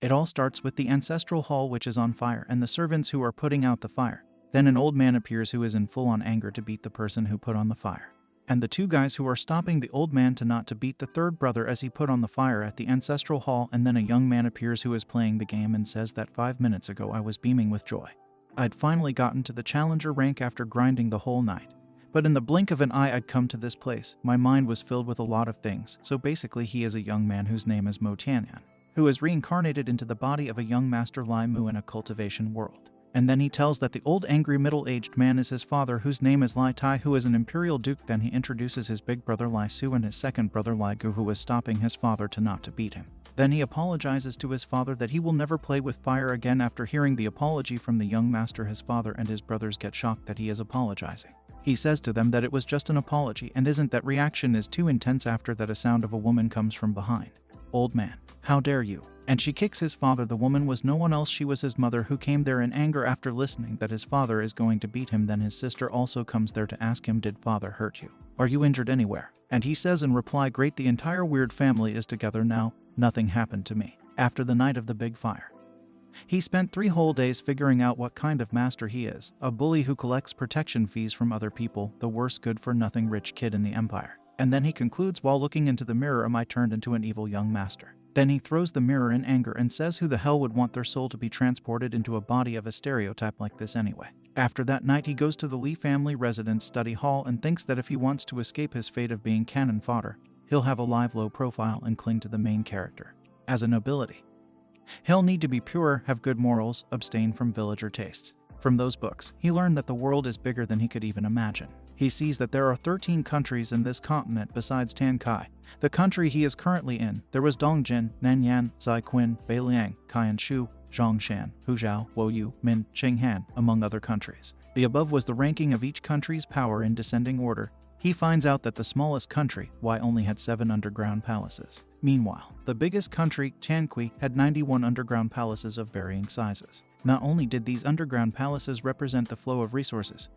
It all starts with the ancestral hall which is on fire and the servants who are putting out the fire. Then an old man appears who is in full-on anger to beat the person who put on the fire. And the two guys who are stopping the old man to not to beat the third brother as he put on the fire at the ancestral hall, and then a young man appears who is playing the game and says that 5 minutes ago I was beaming with joy. I'd finally gotten to the challenger rank after grinding the whole night. But in the blink of an eye I'd come to this place. My mind was filled with a lot of things. So basically he is a young man whose name is Mo Tianyan, who is reincarnated into the body of a young master Lai Mu in a cultivation world. And then he tells that the old angry middle-aged man is his father, whose name is Lai Tai, who is an imperial duke. Then he introduces his big brother Lai Su and his second brother Lai Gu, who was stopping his father to not to beat him. Then he apologizes to his father that he will never play with fire again. After hearing the apology from the young master, his father and his brothers get shocked that he is apologizing. He says to them that it was just an apology, and isn't that reaction is too intense. After that, a sound of a woman comes from behind. Old man, how dare you? And she kicks his father. The woman was no one else, she was his mother, who came there in anger after listening that his father is going to beat him. Then his sister also comes there to ask him, did father hurt you? Are you injured anywhere? And he says in reply, great, the entire weird family is together now, nothing happened to me. After the night of the big fire, he spent 3 whole days figuring out what kind of master he is, a bully who collects protection fees from other people, the worst good-for-nothing rich kid in the empire. And then he concludes, while looking into the mirror, am I turned into an evil young master? Then he throws the mirror in anger and says who the hell would want their soul to be transported into a body of a stereotype like this anyway. After that night he goes to the Li family residence study hall and thinks that if he wants to escape his fate of being cannon fodder, he'll have a live low profile and cling to the main character. As a nobility, he'll need to be pure, have good morals, abstain from villager tastes. From those books, he learned that the world is bigger than he could even imagine. He sees that there are 13 countries in this continent besides Tankai, the country he is currently in. There was Dongjin, Nanyan, Zaiquan, Beiliang, Kaianshu, Zhongshan, Huzhou, Woyu, Min, Qinghan, among other countries. The above was the ranking of each country's power in descending order. He finds out that the smallest country, Y, only had 7 underground palaces. Meanwhile, the biggest country, Tianqi, had 91 underground palaces of varying sizes. Not only did these underground palaces represent the flow of resources,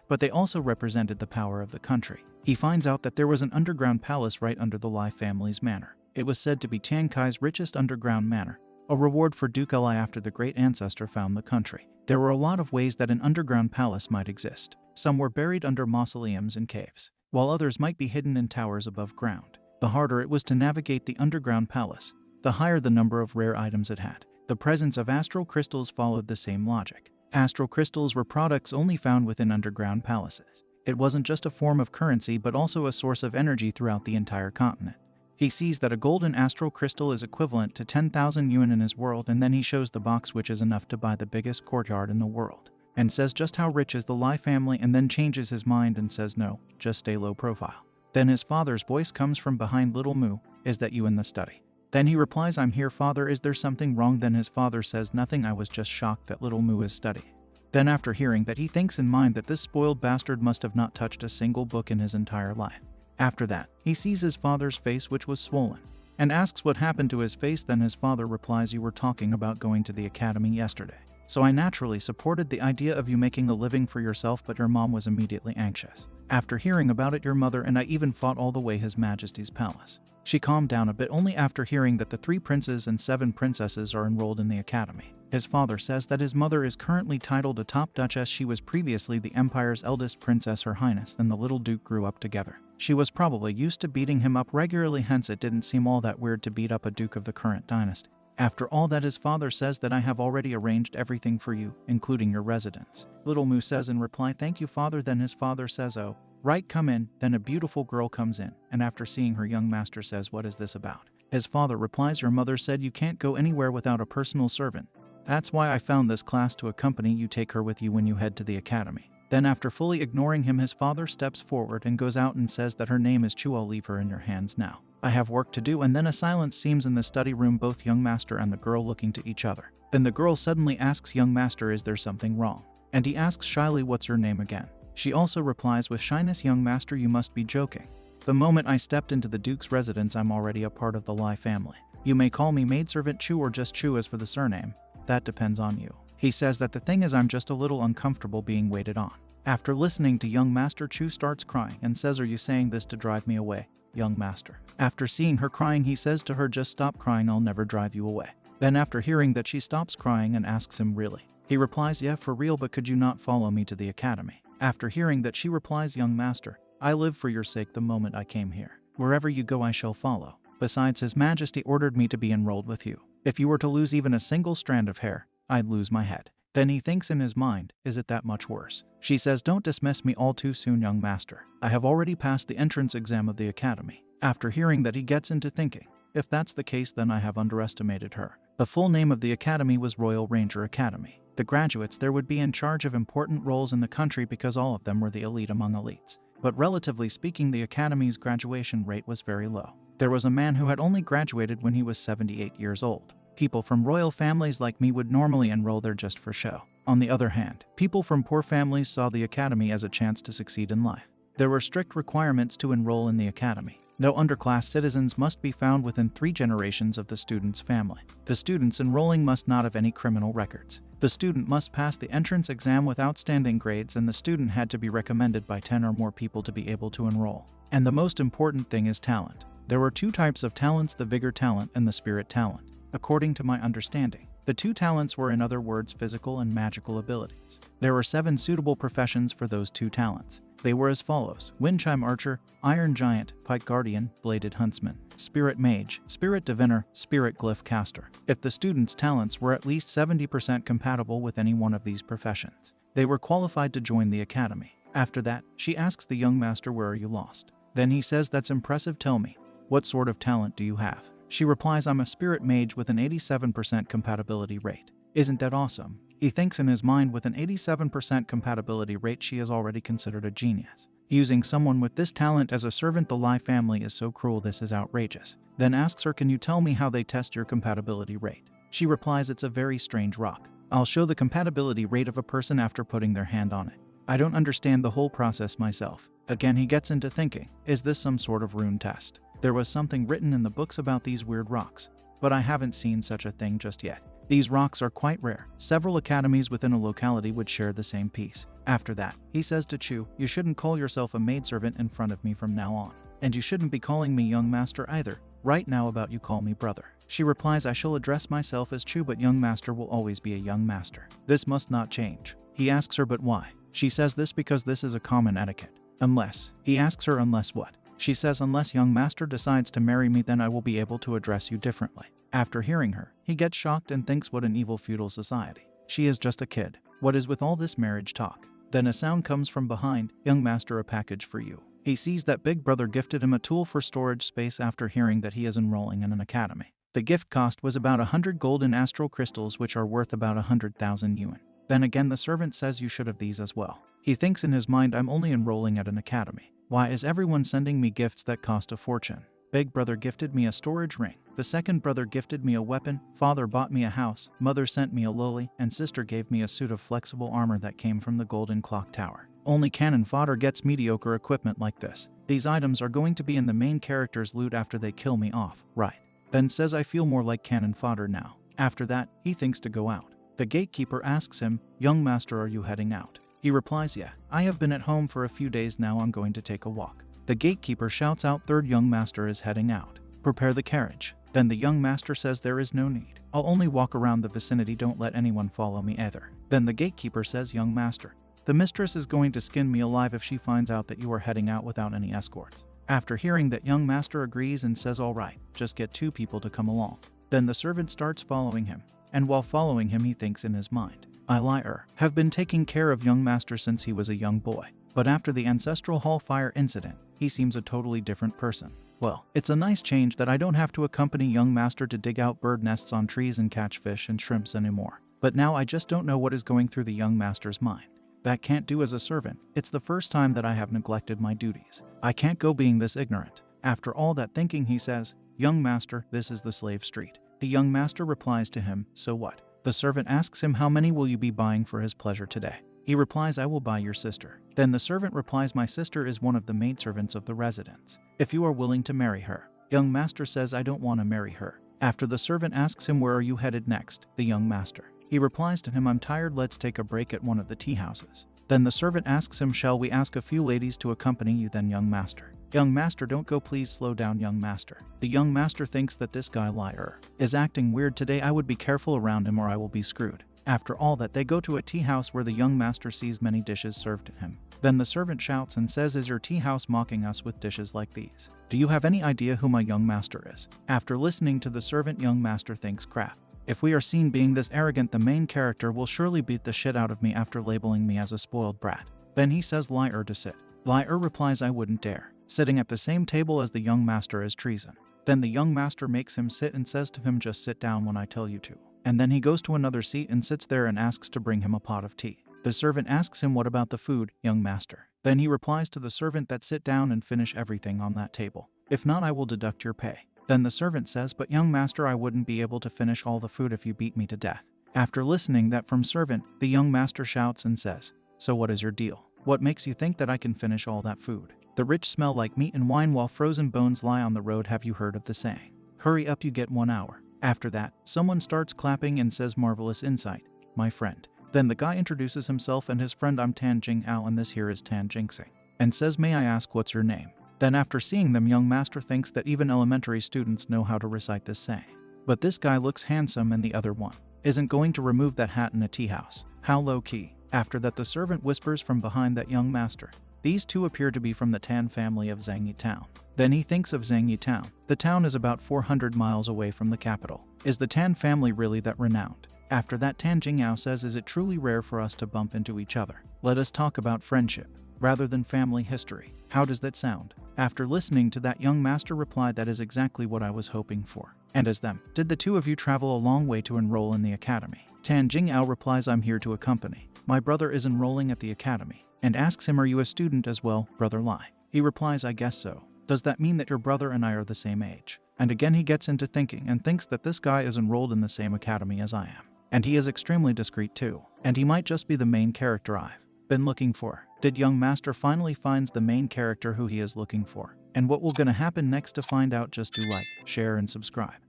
but they also represented the power of the country. He finds out that there was an underground palace right under the Lai family's manor. It was said to be Tiankai's richest underground manor, a reward for Duke Lai after the great ancestor found the country. There were a lot of ways that an underground palace might exist. Some were buried under mausoleums and caves, while others might be hidden in towers above ground. The harder it was to navigate the underground palace, the higher the number of rare items it had. The presence of astral crystals followed the same logic. Astral crystals were products only found within underground palaces. It wasn't just a form of currency but also a source of energy throughout the entire continent. He sees that a golden astral crystal is equivalent to 10,000 yuan in his world, and then he shows the box, which is enough to buy the biggest courtyard in the world, and says just how rich is the Lai family, and then changes his mind and says no, just stay low profile. Then his father's voice comes from behind, little Mu, is that you in the study? Then he replies, I'm here, father, is there something wrong? Then his father says, nothing, I was just shocked that little Mu is studying. Then after hearing that, he thinks in mind that this spoiled bastard must have not touched a single book in his entire life. After that, he sees his father's face, which was swollen, and asks what happened to his face. Then his father replies, you were talking about going to the academy yesterday, so I naturally supported the idea of you making a living for yourself, but your mom was immediately anxious. After hearing about it, your mother and I even fought all the way His Majesty's palace. She calmed down a bit only after hearing that the 3 princes and 7 princesses are enrolled in the academy. His father says that his mother is currently titled a top duchess. She was previously the empire's eldest princess, Her Highness, and the little duke grew up together. She was probably used to beating him up regularly, hence it didn't seem all that weird to beat up a duke of the current dynasty. After all that, his father says that I have already arranged everything for you, including your residence. Little Mu says in reply, thank you, father. Then his father says, oh, right, come in. Then a beautiful girl comes in, and after seeing her, young master says, what is this about? His father replies, your mother said you can't go anywhere without a personal servant. That's why I found this class to accompany you. Take her with you when you head to the academy. Then after fully ignoring him, his father steps forward and goes out and says that her name is Chu. I'll leave her in your hands now. I have work to do. And then a silence seems in the study room, both young master and the girl looking to each other. Then the girl suddenly asks young master, is there something wrong? And he asks shyly, what's your name again? She also replies with shyness, young master, you must be joking. The moment I stepped into the duke's residence, I'm already a part of the Lai family. You may call me Maidservant Chu or just Chu. As for the surname, that depends on you. He says that the thing is, I'm just a little uncomfortable being waited on. After listening to young master, Chu starts crying and says, are you saying this to drive me away, young master? After seeing her crying, he says to her, just stop crying, I'll never drive you away. Then after hearing that, she stops crying and asks him, really? He replies, yeah, for real, but could you not follow me to the academy? After hearing that, she replies, young master, I live for your sake the moment I came here. Wherever you go I shall follow. Besides, His Majesty ordered me to be enrolled with you. If you were to lose even a single strand of hair, I'd lose my head. Then he thinks in his mind, is it that much worse? She says, don't dismiss me all too soon, young master. I have already passed the entrance exam of the academy. After hearing that, he gets into thinking, if that's the case, then I have underestimated her. The full name of the academy was Royal Ranger Academy. The graduates there would be in charge of important roles in the country because all of them were the elite among elites. But relatively speaking, the academy's graduation rate was very low. There was a man who had only graduated when he was 78 years old. People from royal families like me would normally enroll there just for show. On the other hand, people from poor families saw the academy as a chance to succeed in life. There were strict requirements to enroll in the academy. No underclass citizens must be found within 3 generations of the student's family. The students enrolling must not have any criminal records. The student must pass the entrance exam with outstanding grades, and the student had to be recommended by 10 or more people to be able to enroll. And the most important thing is talent. There were 2 types of talents, the vigor talent and the spirit talent. According to my understanding, the 2 talents were, in other words, physical and magical abilities. There were 7 suitable professions for those 2 talents. They were as follows: wind chime archer, iron giant, pike guardian, bladed huntsman, spirit mage, spirit diviner, spirit glyph caster. If the student's talents were at least 70% compatible with any one of these professions, they were qualified to join the academy. After that, she asks the young master, where are you lost? Then he says, that's impressive, tell me, what sort of talent do you have? She replies, I'm a spirit mage with an 87% compatibility rate. Isn't that awesome? He thinks in his mind, with an 87% compatibility rate, she is already considered a genius. Using someone with this talent as a servant, the Lai family is so cruel, this is outrageous. Then asks her, can you tell me how they test your compatibility rate? She replies, it's a very strange rock. I'll show the compatibility rate of a person after putting their hand on it. I don't understand the whole process myself. Again, he gets into thinking, is this some sort of rune test? There was something written in the books about these weird rocks, but I haven't seen such a thing just yet. These rocks are quite rare. Several academies within a locality would share the same piece. After that, he says to Chu, you shouldn't call yourself a maidservant in front of me from now on. And you shouldn't be calling me young master either. Right now about you call me brother. She replies, I shall address myself as Chu, but young master will always be a young master. This must not change. He asks her, but why? She says this because this is a common etiquette. Unless. He asks her, unless what? She says, unless young master decides to marry me, then I will be able to address you differently. After hearing her, he gets shocked and thinks, what an evil feudal society. She is just a kid. What is with all this marriage talk? Then a sound comes from behind, young master, a package for you. He sees that big brother gifted him a tool for storage space after hearing that he is enrolling in an academy. The gift cost was about 100 golden astral crystals, which are worth about 100,000 yuan. Then again the servant says, you should have these as well. He thinks in his mind, I'm only enrolling at an academy. Why is everyone sending me gifts that cost a fortune? Big brother gifted me a storage ring. The second brother gifted me a weapon. Father bought me a house. Mother sent me a loli. And sister gave me a suit of flexible armor that came from the Golden Clock Tower. Only cannon fodder gets mediocre equipment like this. These items are going to be in the main character's loot after they kill me off, right? Ben says, I feel more like cannon fodder now. After that, he thinks to go out. The gatekeeper asks him, young master, are you heading out? He replies, yeah, I have been at home for a few days now, I'm going to take a walk. The gatekeeper shouts out, third young master is heading out. Prepare the carriage. Then the young master says, there is no need. I'll only walk around the vicinity, don't let anyone follow me either. Then the gatekeeper says, young master, the mistress is going to skin me alive if she finds out that you are heading out without any escorts. After hearing that, young master agrees and says, all right, just get 2 people to come along. Then the servant starts following him. And while following him, he thinks in his mind, I liar, have been taking care of young master since he was a young boy. But after the ancestral hall fire incident, he seems a totally different person. Well, it's a nice change that I don't have to accompany young master to dig out bird nests on trees and catch fish and shrimps anymore. But now I just don't know what is going through the young master's mind. That can't do as a servant. It's the first time that I have neglected my duties. I can't go being this ignorant. After all that thinking, he says, young master, this is the slave street. The young master replies to him, so what? The servant asks him, how many will you be buying for his pleasure today? He replies, I will buy your sister. Then the servant replies, my sister is one of the maidservants of the residence. If you are willing to marry her. Young master says, I don't want to marry her. After the servant asks him, where are you headed next? The young master. He replies to him, I'm tired, let's take a break at one of the tea houses. Then the servant asks him, shall we ask a few ladies to accompany you then, young master? Young master, don't go, please slow down, young master. The young master thinks that this guy liar is acting weird today. I would be careful around him or I will be screwed. After all that, they go to a tea house where the young master sees many dishes served to him. Then the servant shouts and says, "Is your tea house mocking us with dishes like these? Do you have any idea who my young master is?" After listening to the servant, young master thinks, crap. If we are seen being this arrogant, the main character will surely beat the shit out of me after labeling me as a spoiled brat. Then he says liar to sit. Liar replies, "I wouldn't dare. Sitting at the same table as the young master is treason." Then the young master makes him sit and says to him, "Just sit down when I tell you to." And then he goes to another seat and sits there and asks to bring him a pot of tea. The servant asks him, "What about the food, young master?" Then he replies to the servant that sit down and finish everything on that table. If not, I will deduct your pay. Then the servant says, "But young master, I wouldn't be able to finish all the food if you beat me to death." After listening that from servant, the young master shouts and says, "So what is your deal? What makes you think that I can finish all that food? The rich smell like meat and wine while frozen bones lie on the road. Have you heard of the saying? Hurry up, you get 1 hour." After that, someone starts clapping and says, "Marvelous insight, my friend." Then the guy introduces himself and his friend, "I'm Tan Jing Ao and this here is Tan Jinxing," and says, "May I ask what's your name?" Then after seeing them, young master thinks that even elementary students know how to recite this saying. But this guy looks handsome and the other one isn't going to remove that hat in a tea house. How low key. After that, the servant whispers from behind that young master, "These two appear to be from the Tan family of Zhangyi Town." Then he thinks of Zhangyi Town. The town is about 400 miles away from the capital. Is the Tan family really that renowned? After that, Tan Jingyao says, "Is it truly rare for us to bump into each other? Let us talk about friendship rather than family history. How does that sound?" After listening to that, young master replied, "That is exactly what I was hoping for." And as them, "Did the two of you travel a long way to enroll in the academy?" Tan Jingyao replies, "I'm here to accompany. My brother is enrolling at the academy," and asks him, "Are you a student as well, brother Lai?" He replies, "I guess so. Does that mean that your brother and I are the same age?" And again he gets into thinking and thinks that this guy is enrolled in the same academy as I am. And he is extremely discreet too. And he might just be the main character I've been looking for. Did young master finally finds the main character who he is looking for? And what will gonna happen next? To find out, just do like, share and subscribe.